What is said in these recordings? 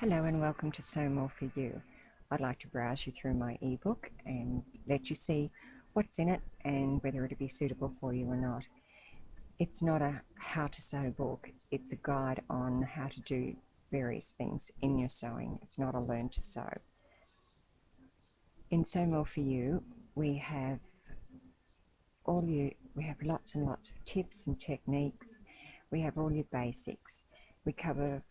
Hello and welcome to SewMoreForU. I'd like to browse you through my ebook and let you see what's in it and whether it'll be suitable for you or not. It's not a how to sew book, it's a guide on how to do various things in your sewing. It's not a learn to sew. In SewMoreForU we have lots and lots of tips and techniques. We have all your basics. We cover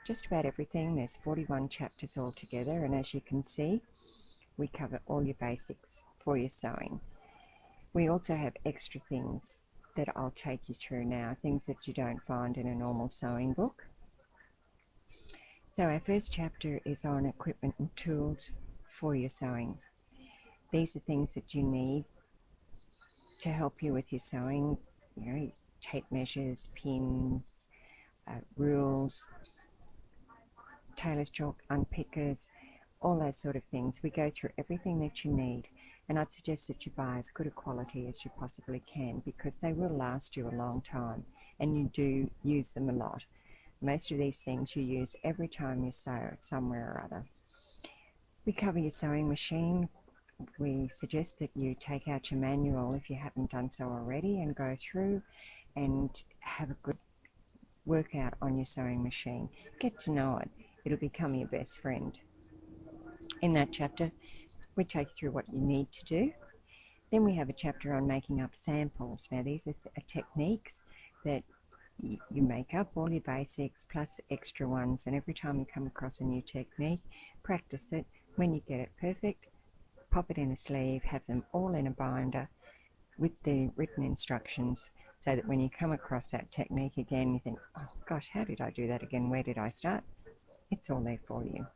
just about everything. There's 41 chapters altogether, and as you can see, we cover all your basics for your sewing. We also have extra things that I'll take you through now, things that you don't find in a normal sewing book. So our first chapter is on equipment and tools for your sewing. These are things that you need to help you with your sewing, tape measures, pins, rules, tailor's chalk, unpickers, all those sort of things. We go through everything that you need, and I'd suggest that you buy as good a quality as you possibly can, because they will last you a long time and you do use them a lot. Most of these things you use every time you sew somewhere or other. We cover your sewing machine. We suggest that you take out your manual if you haven't done so already and go through and have a good workout on your sewing machine. Get to know it. It'll become your best friend. In that chapter, we take you through what you need to do. Then we have a chapter on making up samples. Now these are techniques that you make up, all your basics plus extra ones, and every time you come across a new technique, practice it. When you get it perfect, pop it in a sleeve, have them all in a binder with the written instructions, so that when you come across that technique again, you think, oh gosh, how did I do that again? Where did I start? It's all there for you.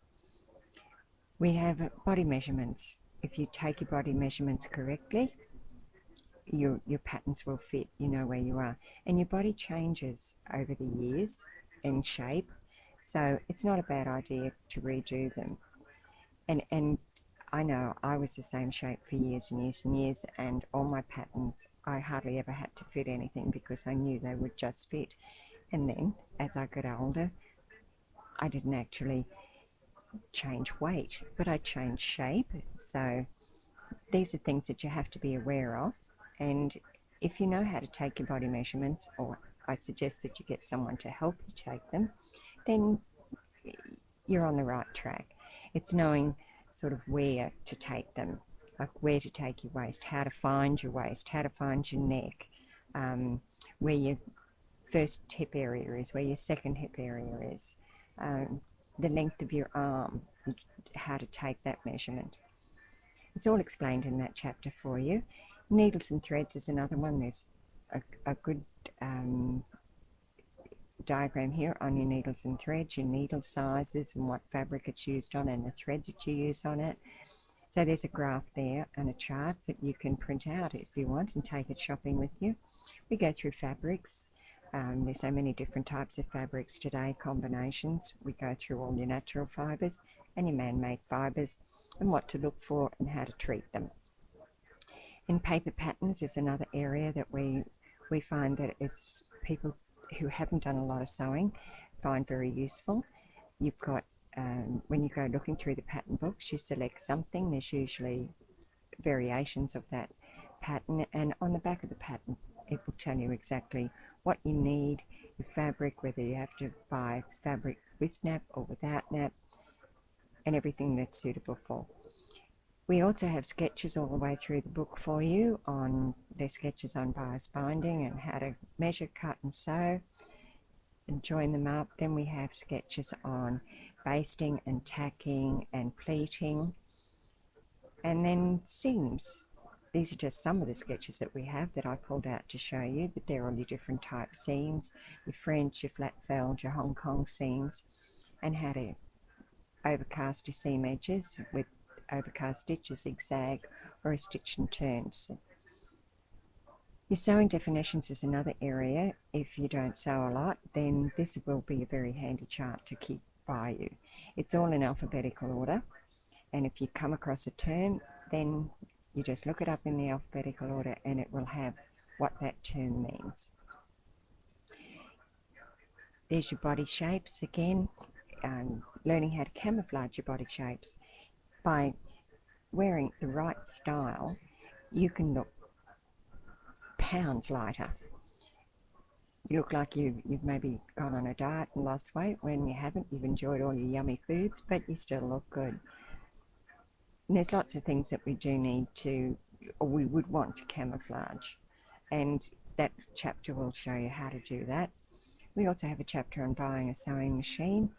We have body measurements. If you take your body measurements correctly, your patterns will fit, you know where you are. And your body changes over the years in shape, so it's not a bad idea to redo them. And I know I was the same shape for years and years and years, and all my patterns, I hardly ever had to fit anything because I knew they would just fit. And then as I got older, I didn't actually change weight, but I changed shape. So these are things that you have to be aware of, and if you know how to take your body measurements, or I suggest that you get someone to help you take them, then you're on the right track. It's knowing sort of where to take them, like where to take your waist, how to find your waist, how to find your neck, where your first hip area is, where your second hip area is, the length of your arm, how to take that measurement. It's all explained in that chapter for you. Needles and threads is another one. There's a good diagram here on your needles and threads, your needle sizes and what fabric it's used on and the thread that you use on it. So there's a graph there and a chart that you can print out if you want and take it shopping with you. We go through fabrics. There's so many different types of fabrics today, combinations. We go through all your natural fibres and your man-made fibres and what to look for and how to treat them. In paper patterns is another area that we find that is people who haven't done a lot of sewing find very useful. You've got, when you go looking through the pattern books, you select something. There's usually variations of that pattern, and on the back of the pattern it will tell you exactly what you need, your fabric, whether you have to buy fabric with nap or without nap, and everything that's suitable for. We also have sketches all the way through the book for you. There's sketches on bias binding and how to measure, cut and sew and join them up. Then we have sketches on basting and tacking and pleating, and then seams. These are just some of the sketches that we have that I pulled out to show you, but they're all your different type seams, your French, your flat felled, your Hong Kong seams, and how to overcast your seam edges with overcast stitches, zigzag, or a stitch and turns. Your sewing definitions is another area. If you don't sew a lot, then this will be a very handy chart to keep by you. It's all in alphabetical order, and if you come across a term, then you just look it up in the alphabetical order and it will have what that term means. There's your body shapes again. learning how to camouflage your body shapes. By wearing the right style, you can look pounds lighter. You look like you've maybe gone on a diet and lost weight when you haven't. You've enjoyed all your yummy foods, but you still look good. And there's lots of things that we do need to, or we would want to camouflage. And that chapter will show you how to do that. We also have a chapter on buying a sewing machine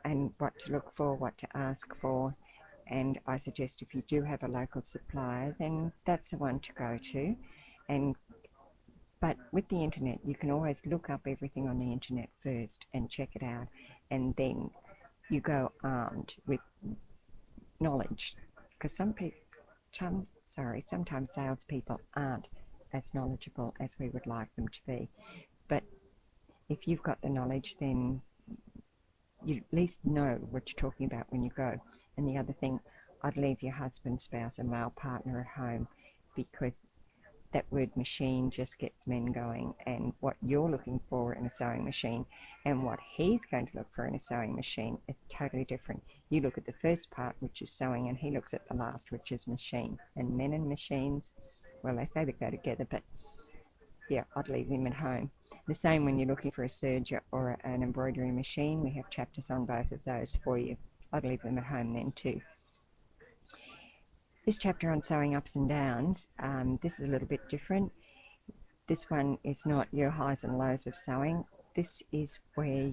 and what to look for, what to ask for. And I suggest if you do have a local supplier, then that's the one to go to. But with the internet, you can always look up everything on the internet first and check it out, and then you go armed with knowledge. Because sometimes salespeople aren't as knowledgeable as we would like them to be. But if you've got the knowledge, then you at least know what you're talking about when you go. And the other thing, I'd leave your husband, spouse, or male partner at home, because that word machine just gets men going, and what you're looking for in a sewing machine and what he's going to look for in a sewing machine is totally different. You look at the first part, which is sewing, and he looks at the last, which is machine. And men and machines, well, they say they go together, but yeah, I'd leave them at home. The same when you're looking for a serger or an embroidery machine. We have chapters on both of those for you. I'd leave them at home then too. This chapter on sewing ups and downs, this is a little bit different. This one is not your highs and lows of sewing. This is where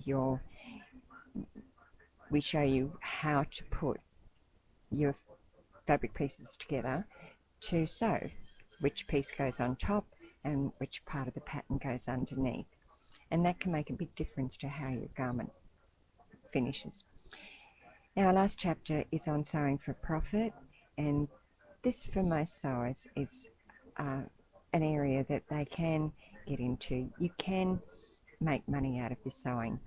we show you how to put your fabric pieces together to sew, which piece goes on top and which part of the pattern goes underneath. And that can make a big difference to how your garment finishes. Now, our last chapter is on sewing for profit, and this for most sewers is an area that they can get into. You can make money out of this sewing.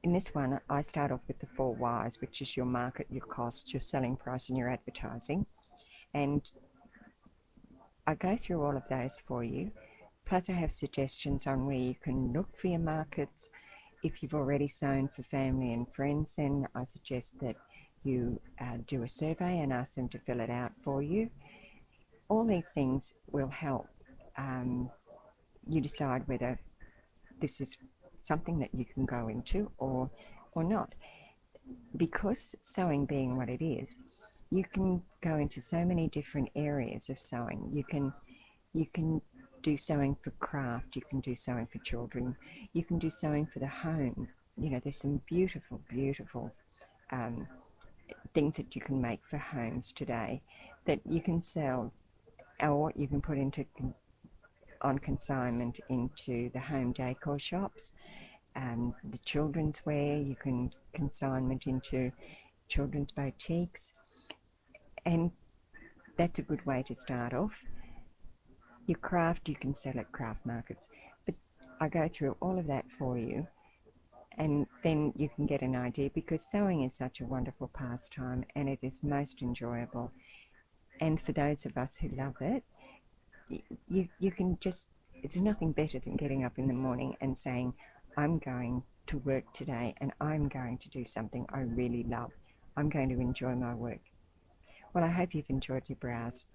In this one, I start off with the 4 Y's, which is your market, your cost, your selling price, and your advertising. And I go through all of those for you. Plus I have suggestions on where you can look for your markets. If you've already sewn for family and friends, then I suggest that you do a survey and ask them to fill it out for you. All these things will help you decide whether this is something that you can go into or not. Because sewing being what it is, you can go into so many different areas of sewing. You can do sewing for craft, you can do sewing for children, you can do sewing for the home. You know, there's some beautiful, beautiful things that you can make for homes today that you can sell, or you can put on consignment into the home decor shops. The children's wear, you can consignment into children's boutiques, and that's a good way to start off. Your craft, you can sell at craft markets, but I go through all of that for you, and then you can get an idea, because sewing is such a wonderful pastime and it is most enjoyable. And for those of us who love it, you can just, it's nothing better than getting up in the morning and saying, I'm going to work today and I'm going to do something I really love. I'm going to enjoy my work. Well, I hope you've enjoyed your browse.